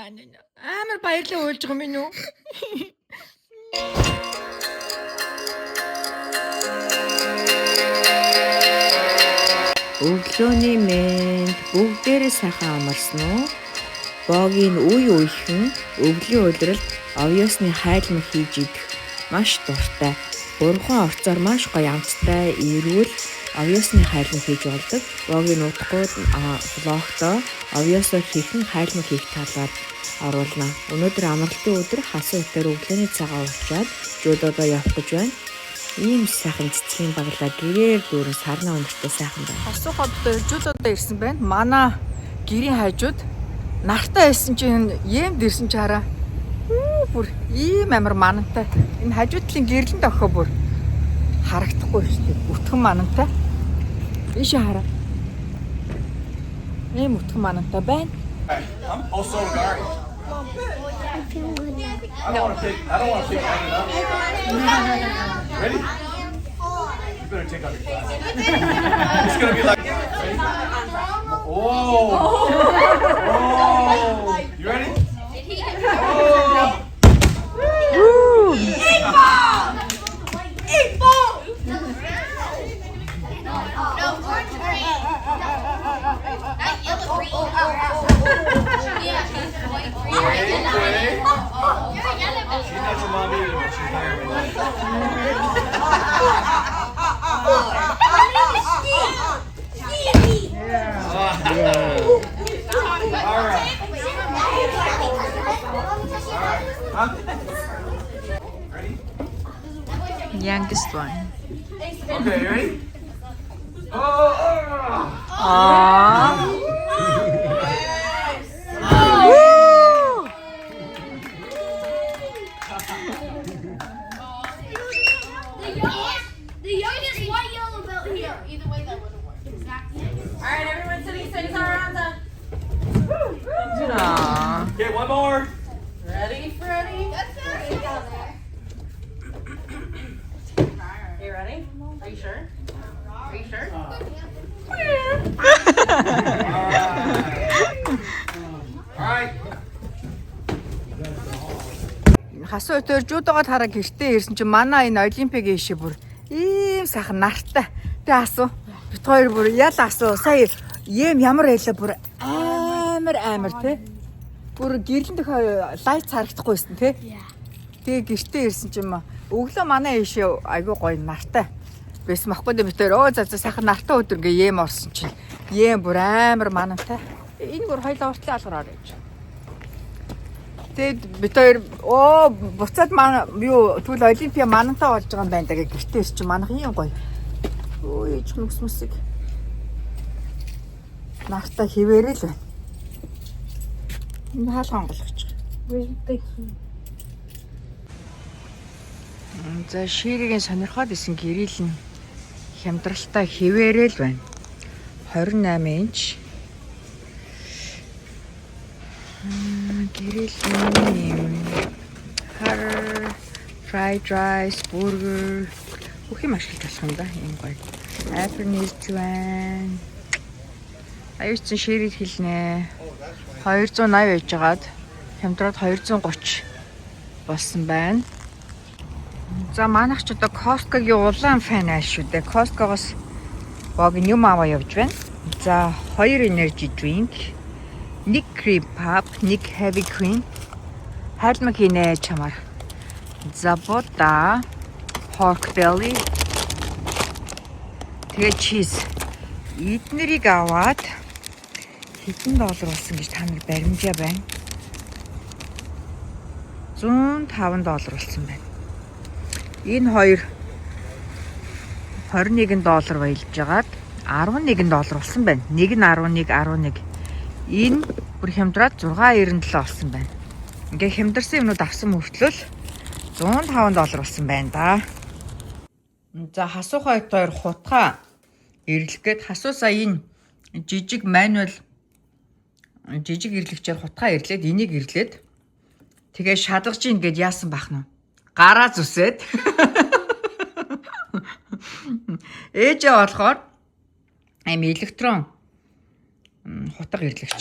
Амар баярлаа уйлж байгаа минь үү? Өглөөний мэнд бүгдээрээ сайхан амарсан уу? Богийн үе үехэн өвлийн улиралд овёсны хайлмар хийж идэх маш дуртай. Бурхан орцоор маш гоё амттай эрүүл овёсны хайлмар хийж болдог. Богийн утгууд блогтоо овёсоор хийхэн хайлмар хийх талаар оруулна. Өнөөдөр амралтын өдөр хасуу өдөр өглөөний цагаан уучаад жуудаа явах гэж байна. Ийм сайхан цэцгийн баглаа гэрээр дүүрэн сарна өнөртэй сайхан байна. Хосооход жуудаа ирсэн байна. Манай гэрийн хажууд нартай байсан чинь иймд ирсэн чи хараа. Бүр ийм амар манантай. Энэ хажуудлын гэрлэн дохоо бүр харагдахгүй шүү дээ. Өтгөн манантай. Ийшээ хараа. Ийм өтгөн манантай байна. I'm also Gary. I don't want to pick anything up. Ready? You better take off your glasses. It's gonna be like, ready? Whoa! Whoa! You ready? Oh! She's not your mom either, but she's higher than All right. Huh? Ready? Youngest one. Okay, you ready? Oh! The youngest white yellow belt here. Either way, that would have worked. Exactly. All right, everyone sitting six around up. Okay, one more. Ready, Freddie? That's it. Down there. You ready? Are you sure? Are you sure? All right. Хасуу өдөр жуудаагаа хараа гэртээ ирсэн чинь манай энэ олимпигийн ишээ бүр ийм сайхан нартай. Тэ асуу. Бит хоёр бүр ял асуу. Сая ямар байлаа бүр амар те. Бүр гэрлэн дэх лайт харагдахгүйсэн те. Тэгээ гэртээ ирсэн чинь өглөө манай ишээ айгүй гоё нартай. Байсан байхгүй дээ бит хоёр. За сайхан нартай өдөр ингээ юм орсон чинь ийм бүр амар манантай. Энэ бүр хоёлаа уртлын алгараар явж. Тэгэд бид хоёр буцаад юу тэгвэл олимпиа манантай болж байгаа юм байна да гэртээ чи манах юм гоё. Өө ич мөсмөсийг нартай хിവэрэл байна. Энэ хаал хонголгоч. За ширэгийн сонирхоод исэн гэрэл нь хямдралтай хിവэрэл байна. 28 инч. Гэрэл хар fried rice, burger бүх юм ашиглаж болох юм да. Ийм гоё. Апрнилч байна. Аюулчин ширэл хэлнэ. 280 байж байгаад хямдраад 230 болсон байна. За манайх ч одоо Costco-гийн улаан фан ааш шүү дээ. Costco-гоос богийн юм аваа явж байна. За 2 energy drink, 1 cream pop, 1 heavy cream. Хайлмар хийнэ чамаар. Забота, pork belly. Тэгээ cheese. Эднэрийг аваад хэдэн доллар болсон гэж та нар баримжаа байна. $105 болсон байна. Энэ хоёр $21 баялж байгаад $11 болсон байна. Нэг нь 11. Энэ бүр хямдраад 6.97 болсон байна. Ингээ хямдарсан юмнууд авсан мөртлөл $105 болсон байна да. За хасуу хоёр хутгаа ирлэхэд хасуусаа энэ жижиг мануал жижиг ирлэгчээр хутгаа ирлээд энийг ирлээд тэгээ шалгаж ийн гэд яасан бах нь гараа зүсээд ээжээ болохоор аим электрон хутга ирлэгч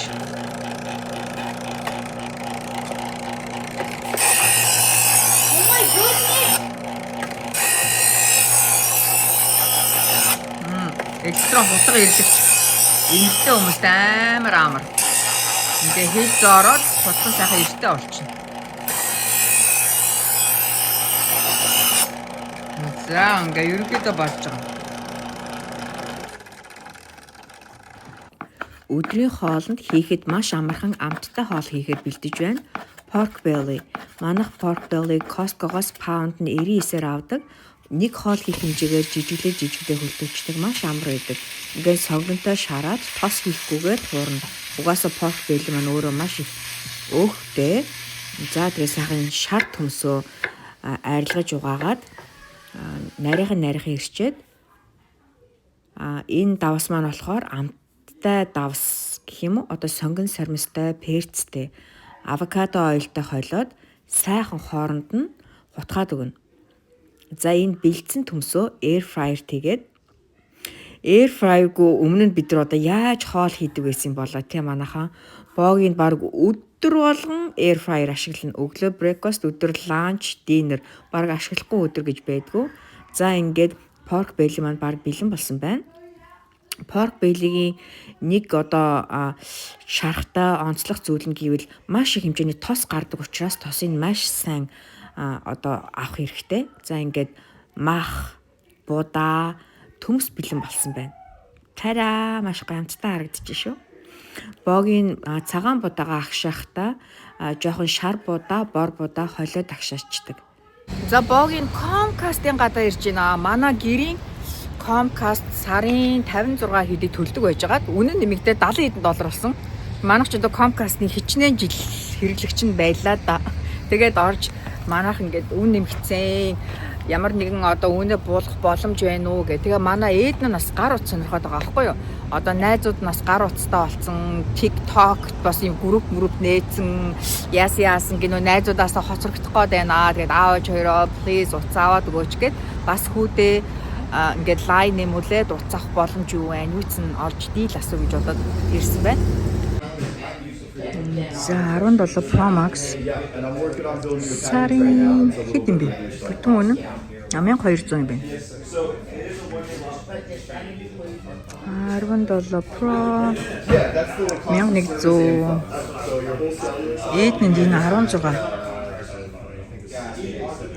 ресторан хутга ирлэгч эмэгтэй хүмүүст амар. Ингээ хийж зороод хутга сайхан эртээ олчихно. За ингээ ерөнхийдөө болж байгаа. Өдрийн хоолнд хийхэд маш амархан амттай хоол хийхэд бэлдэж байна. Pork belly. Манайх pork belly Costco-гоос паунд нь 99-ээр авдаг. Нэг хоол хийх хэмжээгээр жижиглээ хөлтөвчдөг маш амар байдаг. Ингээд сонгонтой шараад тос хийхгүйгээр хуурна. Угаасаа pork belly маань өөрөө маш их өөхтэй. За тэгээ сайхан шар төмсөө арилгаж угаагаад нарийнхан ирчээд энэ давс маань болохоор амттай давс гэх юм уу? Одоо сонгон сармистай, перцтэй, авокадо ойлтой хойлоод сайхан хооронд нь хутгаад өгнө. За энэ бэлдсэн төмсөө air fryer тэгээд air fryer-гүй өмнө нь бид нар одоо яаж хоол хийдэг байсан болоо тийм манайхан боогийн баг өдөр болгон air fryer ашиглана. Өглөө breakfast, өдөр lunch, dinner баг ашиглахгүй өдөр гэж байдгүй. За ингээд pork belly маань баг бэлэн болсон байна. Pork belly-гийн нэг одоо шархтаа онцлог зүйл нь гэвэл маш их хэмжээний тос гардаг учраас тосыг маш сайн одоо авах хэрэгтэй. За ингээд мах, будаа, төмс бэлэн болсон байна. Тараа маш гамттай харагдчих шүү. Боогийн цагаан будаага агшаахтаа жоохон шар будаа, бор будаа холиод агшаачдаг. За боогийн Comcast-ийн гадаа ирж байна. Манай гэрийн Comcast сарын 56 хэдий төлдөг байжгаад үнэн нэмэгдээ $70 болсон. Манайх ч одоо Comcast-ийн хичнээн жил хэрэглэгч нь байлаа да. Тэгээд орж манайх ингээд үн нэмэгцэн ямар нэгэн одоо үнэ буулгах боломж байна уу гэх. Тэгээ манай ээд нь бас гар утас сонирхоод байгаа байхгүй юу? Одоо найзууд нас гар утастай болсон, TikTok бас юм групп нээсэн, яасан гинөө найзуудаасаа хоцрогдох гээд байна. Тэгээд аавч хоёроо please утас аваад өгөөч гэд бас хүүдээ ингээд лайн нэмүүлээд утас авах боломж юу вэ? Юу ч н орж дийл асуу гэж бодоод ирсэн байна. За 17 Pro Max сарын хэд юм бэ? Бүтэн үнэ 1200 юм байна. 17 Pro 1100 эднэнд энэ 16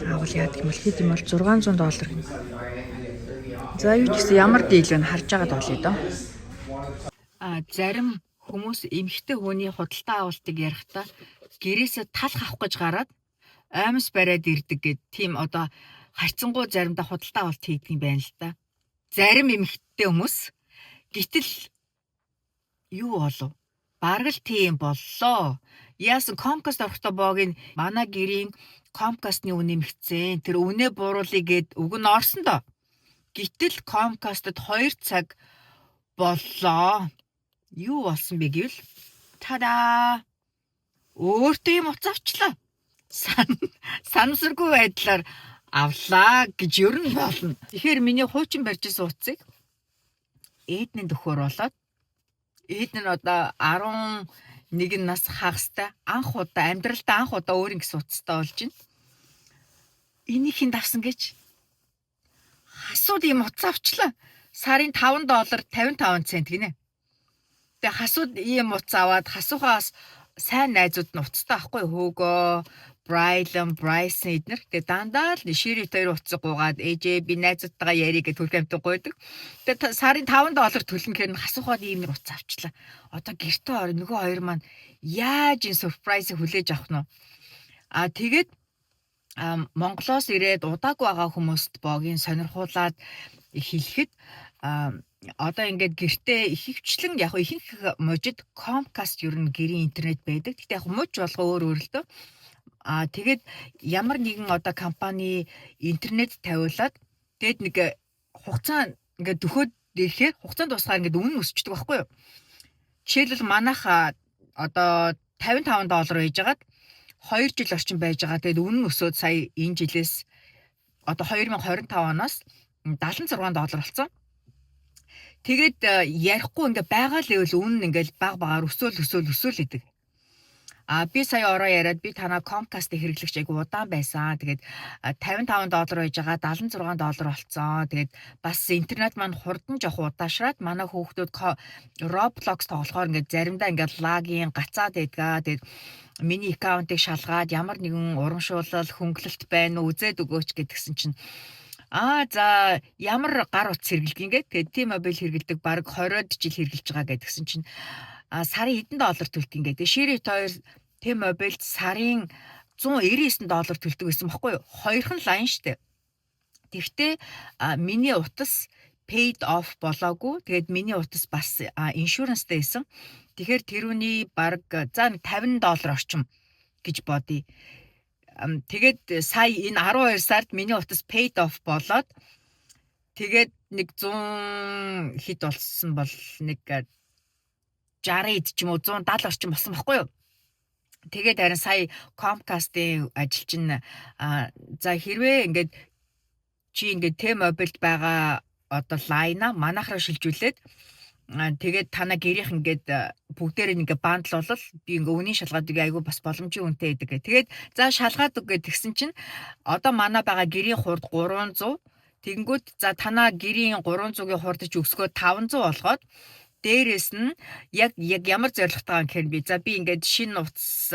авал яадаг юм бол хэд юм бол $600 гэнэ. За юу ч гэсэн ямар дийл вэ харж байгаад болъё доо. Зарим хүмүүс эмхтэй хүний худалдаа авалтыг ярихдаа гэрээсээ талх авах гэж гараад аймс бариад ирдэг гэд тийм одоо хайцсангуу заримдаа худалдаа авалт хийдэг юм байна л да. Зарим эмхтэй хүмүүс гэтэл юу болов? Бараг л тийм боллоо. Яасан Comcast орохдоо боогийн манай гэрийн Comcast-ны үнэ нэмэгцэн. Тэр үнэ бууруулъя гэд үг нь орсон доо. Гэтэл Comcast-д 2 цаг боллоо. Юу болсон бэ гэвэл тадаа өөртөө юм утас авчлаа. Санамсаргүй байдлаар авлаа гэж ер нь болно. Тэгэхээр миний хуучин барьж ирсэн утсыг эдний дөхөр болоод эдний одоо 11 нас хагастай анх удаа амьдралдаа анх удаа өөр ингэсэн утастай болж байна. Энийг хэн давсан гэж хасууд юм утас авчлаа. Сарын $5 55 цент гинэ. Тэгээ хасууд ийм утас аваад хасуухаас сайн найзууд нь утастай авахгүй хөөгөө Bryson эднэр тэгээ дандаа л ширээ хоёр утас гуугаад ээжээ би найзуудтайгаа ярих гэж төрх амтан гойдог. Тэгээ сарын $5 төлнө гэхээр хасуухад ийм нэр утас авчлаа. Одоо гэртээ орё нөгөө хоёр маань яаж энэ surprise хүлээж авах нь. Тэгээд Монголоос ирээд удаагүй байгаа хүмүүст боогийн сонирхуулаад хэлэхэд одоо ингээд гэртээ ихвчлэн яг ихэнх мужид Comcast ер нь гэрийн интернет байдаг. Гэхдээ яг муж болго өөр л дөө. Тэгээд ямар нэгэн одоо компани интернет тавиулаад тэгэд нэг хугацаа ингээд дөхөөд ирэхээр хугацаанд тусгаар ингээд үнэ өсчдөг байхгүй юу? Жишээлбэл манайх одоо $55 байжгаад 2 жил орчим байж байгаа. Тэгээд үнэ өсөөд сая энэ жилээс одоо 2025 оноос $76 болсон. Тэгээд ярихгүй ингээ байгаа л байвал үнэн ингээл баг багаар өсөөл идэг. Би сая ороо яриад би танаа Comcast хэрэглэгч айгу удаан байсан. Тэгээд $55 байж байгаа $76 болцсон. Тэгээд бас интернет маань хурдан жоох удаашраад манай хүүхдүүд Roblox тоглохоор ингээд заримдаа ингээд лагийн гацаад байдгаа. Тэгээд миний аккаунтыг шалгаад ямар нэгэн урамшуулал хөнгөлөлт байна уу үзээд өгөөч гэдгсэн чинь за ямар гар утас хэрэглэдэг ингээд тэгээд T-Mobile хэрэглэдэг баг 20-од жил хэрэглэж байгаа гэдгсэн чинь сарын хэдэн доллар төлдөг ингээд Share-ит хоёр T-Mobile-д сарын $199 төлдөг гэсэн баггүй юу? Хоёрхан лайн штэ. Тэгвэл миний утас paid off болоогүй. Тэгээд миний утас бас insurance-тэй байсан. Тэгэхээр тэрүүний баг за $50 орчим гэж бодъё. Тэгээд сая энэ 12 сард миний утас paid off болоод тэгээд нэг 100 хэд болсон бол нэг 60 ч юм уу 170 орчим болсон баггүй юу? Тэгээд харин сая Comcast-ийн ажилчин за хэрвээ ингээд чи ингээд T-Mobile-д байгаа одоо лайна манайхаар шилжүүлээд тэгээд танаа гэрийнх ингээд бүгдээр ингээд бандлуулал би ингээд үнийн шалгаадаг айгүй бас боломжийн үнэтэй байдаг. Тэгээд за шалгаад үг гэдгсэн чинь одоо манаа байгаа гэрийн хурд 300 тэгэнгүүт за танаа гэрийн 300-гийн хурдж өсгөө 500 болгоод дээрээс нь яг ямар зорилготой байгаа гэхээр би ингээд шинэ утас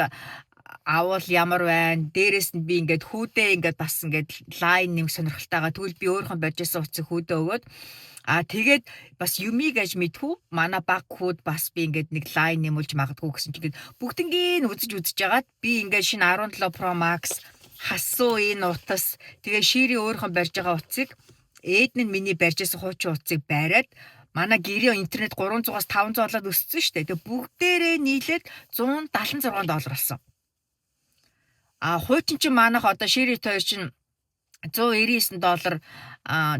авал ямар байна. Дээрээс нь би ингээд хүүдээ ингээд бас ингээд лайн нэм сонирхолтойгаа тэгвэл би өөрийнхөө барьжсэн утсыг хүүдээ өгөөд тэгээд бас юмиг аж мэдхүү манай баг хүүд бас би ингээд нэг лайн нэмүүлж магадгүй гэсэн чинь ингээд бүгднийг үзэж жагаад би ингээд шинэ 17 Pro Max хасуу энэ утас тэгээ Share-ийн өөрийнхөө барьж байгаа утсыг ээд нь миний барьжсэн хуучин утсыг бариад манай гэрийн интернет 300-аас 500 болоод өссөн шүү дээ. Тэгээ бүгдээрээ нийлээд $176 болсон. Хуучин чинь манайх одоо Share-ит хоёр чинь $199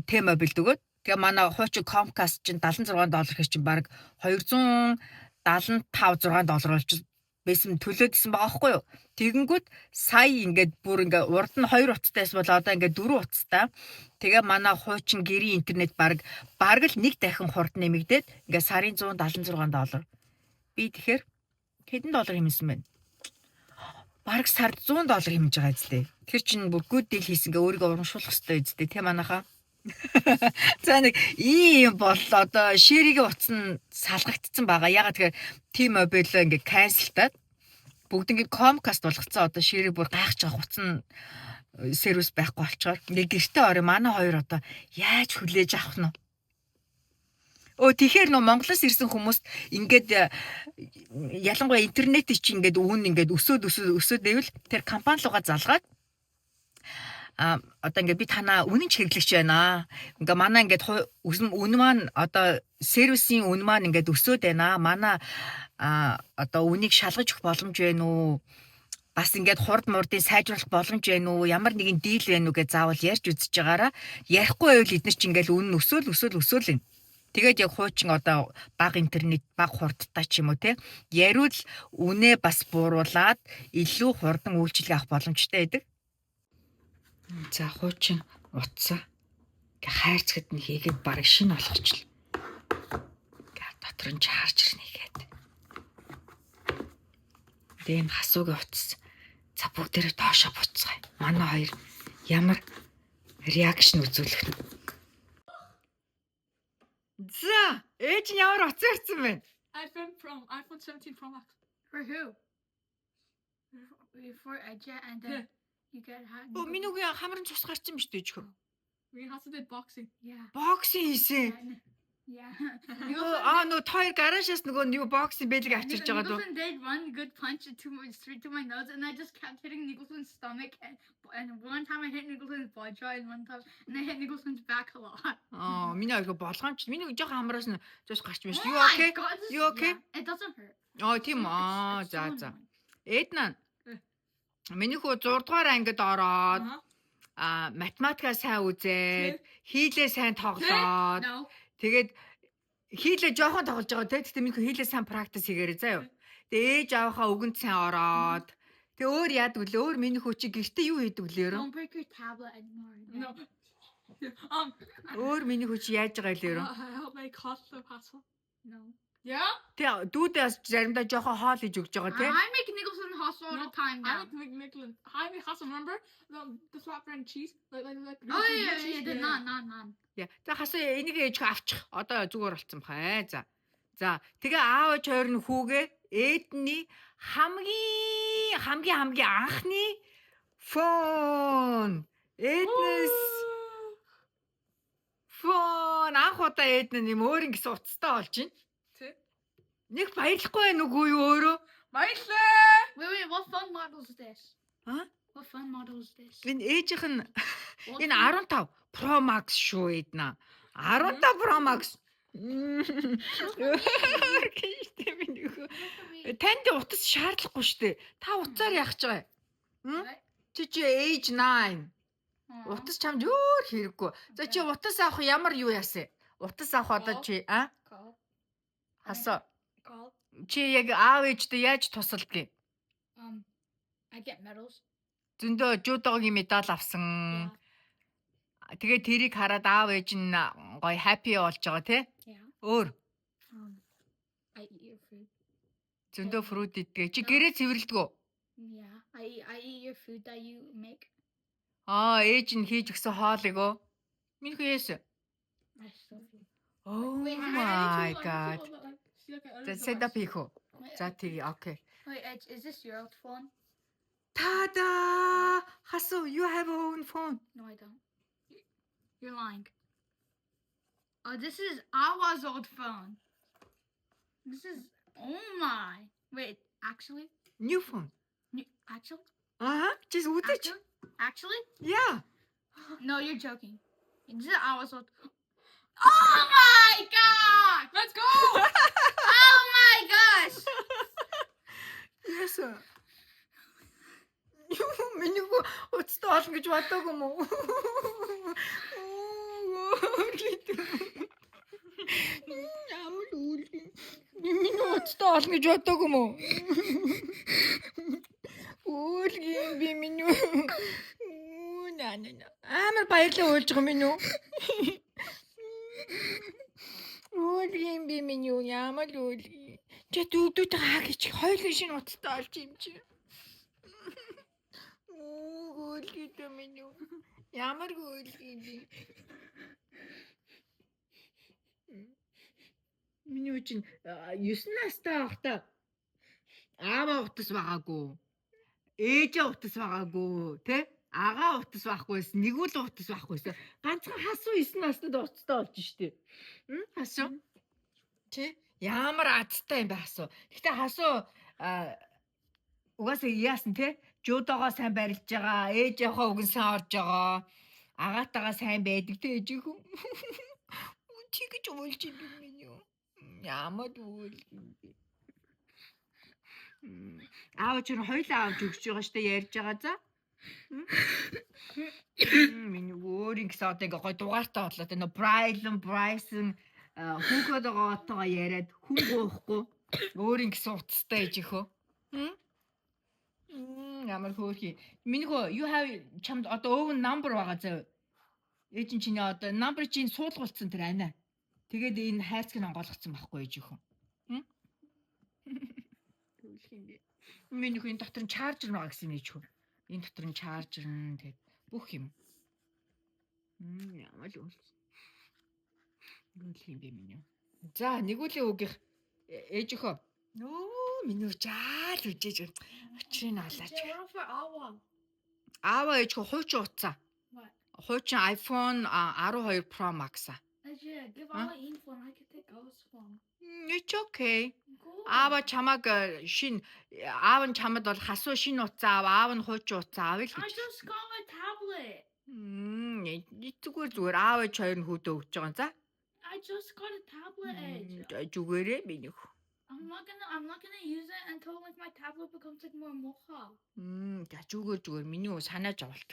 T-Mobile өгөөд тэгээ манай хуучин Comcast чинь $76 гэж чинь баг $275-6 болж байсан төлөөдсөн байгаа байхгүй юу? Тэгэнгүүт сая ингээд бүр ингээд урд нь 2 утастайс бол одоо ингээд 4 утастай. Тэгээ манай хуучин гэрийн интернет баг л нэг дахин хурд нэмэгдээд ингээд сарын $176. Би тэгэхээр хэдэн доллар хэмнэсэн бэ? Бараг сард $100 хэмж байгаа зү. Тэр чинь бүр good deal хийсэн гээ өөрийгөө урамшуулах хэрэгтэй зү тэ манайхаа. За нэг ийм бол одоо Share-ийн утас нь салгагдсан байгаа. Ягаад тэгэхээр T-Mobile ингээ cancelтаад бүгд ингээ Comcast болгоцсон. Одоо Share-ийг бүр гайхаж байгаа утас нь сервис байхгүй болчоор ингээ гэртээ орой манай хоёр одоо яаж хүлээж авах нь. Тэгэхээр Монголоос ирсэн хүмүүст ингээд ялангуяа интернет чинь ингээд үүн ингээд өсөөд байвал тэр компани руугаа залгаад одоо ингээд би танаа үнэн ч хэрэглэгч байна. Ингээ манай ингээд үнэ маань одоо сервисийн үнэ маань ингээд өсөөд байна. Манай одоо үнийг шалгаж өгөх боломж байна уу? Бас ингээд хурд мурдын сайжруулах боломж байна уу? Ямар нэгэн дийл байна уу гэж заавал ярьж үзэж байгаараа ярихгүй байвал эдгээр чинь ингээд үнэ өсөөл юм. Тэгээд яг хуучин одоо баг интернет баг хурдтай ч юм уу те яриул үнэ бас бууруулад илүү хурдан үйлчилгээ авах боломжтой байдаг. За хуучин утсаа хайрцагт нь хийгээд бараг шинэ болгочихлоо. Ингээд дотор нь чаржер нэгээд. Дэм хасуугийн утас. За бүгдээрээ доошо буцгаая. Манай хоёр ямар реакшн үзүүлэх нь. За ээж нь ямар утас ирсэн бэ? iPhone 17 Pro Max. For who? For Ajay and then you get hot. Минийгүй хамрын цус гарсан биш дээ чөө. We also did boxing. Yeah. Боксинг хийсэн. Yeah. Нөө хоёр гаражаас нөгөө new boxing бэлэг авчирч байгаа дөө. Nicholson did one good punch straight to my nose, and I just kept hitting Nicholson's stomach, and one time I hit Nicholson's jaw, and one time and I hit Nicholson's back a lot. Миний ойгоо болгоомч. Миний жоохон хамраас нь зөс гарч байна шүү. Oh You okay? my God, You okay? Yeah, it doesn't hurt. Тийм It's за. so annoying. Эднаа. Миний хүү 6 дугаар ангид ороод математикаа сайн үзээд, хийлээ сайн тоглоод. No. Тэгээд хийлээ жоохон тоглож байгаа те. Тэгтээ минь хийлээ сайн практис хийгээрэй заа юу. Тэгээ ээж авахаа өгөнд сайн ороод. Тэгээ өөр яадаг вүлээ? Өөр миний хүү чи гэртээ юу хийдэг вүлээ? Don't break your tablet anymore. No. Өөр миний хүү чи яаж байгаа илээ? I help make hot the pasta. No. Yeah? Тэ дүүдээс заримдаа жоохон хоол хийж өгч байгаа тий. I make Nicholson hustle all the time I now. like to make Nicholson. I make Hustle, remember? The flatbread cheese? Like Oh yeah, the naan. Яа. За хасаа энийг ээжих авчих. Одоо зүгээр болцсон бахаа. За. Тэгээ аавч хоёр нь хүүгээ Эдний хамгийн анхны фон. Эднэс фон анх удаа Эдэн юм өөр ингэсэн уцтай болж байна. Тий. Нэг баярлахгүй байх нүггүй юу өөрөө? Баярлаа. Wait, what phone model is this? Аа? What phone model is this? Энэ ээжийнх нь What энэ 15 Pro Max шүү Эднэ. 15 Pro Max. Танд утас шаардлагагүй шүү дээ. Та утсаар яах гэж байгаа юм? What? Чи age 9. Утас чамд өөр хэрэггүй. За чи утас авах ямар юу яасан? Утас авах одоо чи Call. хасаа. Call. Чи яг аав ээжтэй яаж тусалдгийг? I get medals. Зөндөө жуудогийн медаль авсан. Тэгээ тэрийг хараад аав ээж нь гоё happy болж байгаа тий? Yeah. Өөр I eat your food. зөндөө фрут иддэг. Чи гэрээ цэвэрлдэг үү? Yeah. I eat your food that you make. Ээж нь хийж өгсөн хоолыг өө. Минь хөөс. I still feel. Oh Wait, my god. See, like, I За setup хийх үү? За тий, окей. Wait, Edge, is this your old phone? Та-да! Хасу, you have your own phone. No, I don't. You're lying. Oh, this is Awa's old phone. This is. Oh my. Wait, actually? New phone. Actually? Just үдэж. Actually? Yeah. No, you're joking. This is Awa's old. Oh my god! Let's go. Oh my gosh! Yes. Миний уцтай олон гэж бодоагүй юм уу? Ямар үл. Миний уцтай олон гэж бодоагүй юм уу? Уулгийн би миний амар баярлаа уйлж байгаа минь үү? Уулгийн би миний ямар уулгийн. Чи дүүдүүд хаа гэж хоёулын шинэ уцтай олж юм чи. Уулгийн минь үү? Ямар уулгийн би. Миний үчин 9 настай байхдаа ааваа утас байгаагүй. Ээжээ утас байгаагүй, тэ? Агаа утас байхгүйсэн, нэгүүл утас байхгүйсэн. Ганцхан хасуу 9 настайд уцтай болж штэ. Хасуу. Тэ? Ямар азтай юм бэ хасуу. Гэтэ хасуу угаасаа яасан тэ? Жуудогоо сайн барилж байгаа, ээжийнхээ үгэн сайн орж байгаа. Агаатайгаа сайн байдаг тэ ээжийнхүү. Тэгэж уйлж идэв минь юу. Ямар үйл юм бэ? Аавч нь хоёлаа авч өгч байгаа штэ ярьж байгаа за. Миний өөрийн гэсэн одоо ингээ гой дугаартаа бодлоо тэ нөө Bryson хүүхэд байгаагаа яриад хүн гоохгүй өөрийн гэсэн утастай ээж ихөө. Ямар хөөрхий. Миний хөө you have чамд одоо өвн number байгаа зав. Ээж нь чиний одоо number чинь суулгуулсан тэр анаа. Тэгээд энэ хайрцаг нь онгойлгоцсон байхгүй ээж ихөө. Миний хөө энэ дотор нь чаржер байгаа гэсэн ээж хөө. Энэ дотор нь чаржер нь тэгээд бүх юм. Ямар л үл. Нүгэл юм бэ миний. За нэгүлийн үгийнх ээж ихөө. Нөө миний жаал үжээж очрын олооч. Аава ээж хөө хуучин утсаа. Хуучин iPhone 12 Pro Max. Yeah, give Awa info and I can take Awa's phone. It's okay. Cool. Аава чамаг аав нь чамд бол хасуу шин утсаа аав нь хуучин утсаа авъя л I гэж. just got my tablet. Зүгээр аав ээж хоёр нь хүүдээ өгч байгаа за. I just got a tablet, Edge. Зүгээрээ минийх. I'm not gonna use it until like my tablet becomes like more mocha. За зүгээр миний санааж авалт.